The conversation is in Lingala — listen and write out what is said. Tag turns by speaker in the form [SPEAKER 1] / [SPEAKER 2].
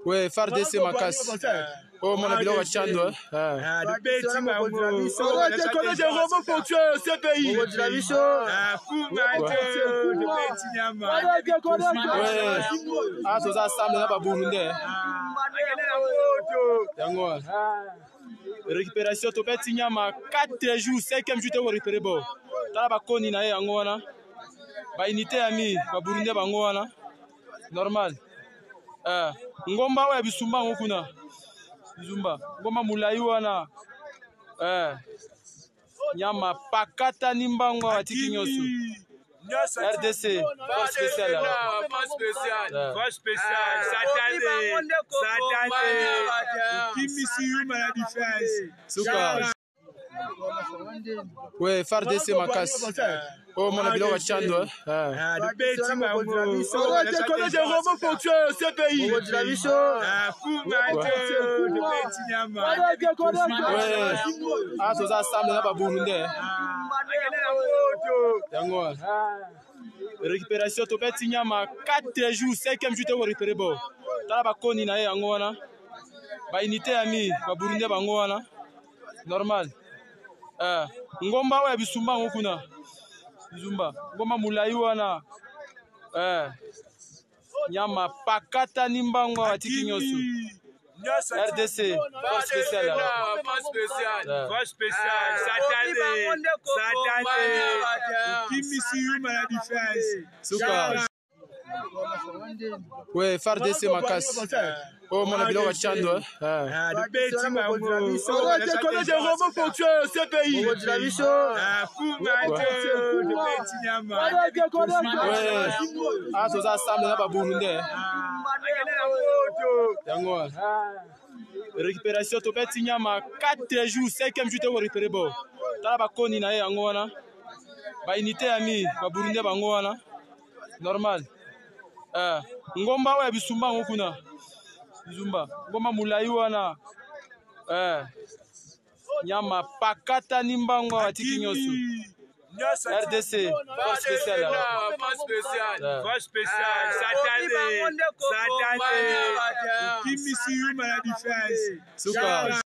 [SPEAKER 1] Ouais, FARDC Makas. Oh, mon avis, on chando. Ah, tout ça, ça, mais là, pas Burundais. Récupération, tu peux signer ma 4 jours, 5e jour, tu vas récupérer. Tu vas koni na yangwana. Ba unité ami, ba Burundais bangwana. Normal. Ngomba wa bisumba ngokuna. Bizumba. Ngomba mulai wana. Nyama pakata nimbango watiki nyoso. RDC, force spéciale.
[SPEAKER 2] Force spéciale. Satane. Kimisi la défense.
[SPEAKER 1] Souka. Ouais, FARDC Makas. Oh, mon avis, on chando. Ah, tout ça, ça, mais là, pas Burundais. Récupération, tu peux signer ma 4 jours, 5e jour, tu vas récupérer. Tu vas koni na yangwana. Ba unité ami, ba Burundais bangwana. Normal. Ngomba wa bisumba ngokuna. Bizumba. Ngomba mulai wana. Nyama pakata nimbango watiki nyoso. RDC, force spéciale.
[SPEAKER 2] Force spéciale. Satane. Kimisi la défense.
[SPEAKER 1] Souka. Ouais, FARDC Makas. Oh, mon avis, on chando. Ah, tout ça, ça, mais là, pas Burundais. Récupération, tu peux signer ma 4 jours, 5e jour, tu vas récupérer. Tu vas koni na yangwana. Ba unité ami, ba Burundais bangwana. Normal. Ngomba wa bisumba ngokuna. Bizumba. Ngomba mulai wana. Nyama pakata nimbango watiki nyoso. RDC, force spéciale.
[SPEAKER 2] Force spéciale. Satane. Kimisi la défense.
[SPEAKER 1] Souka.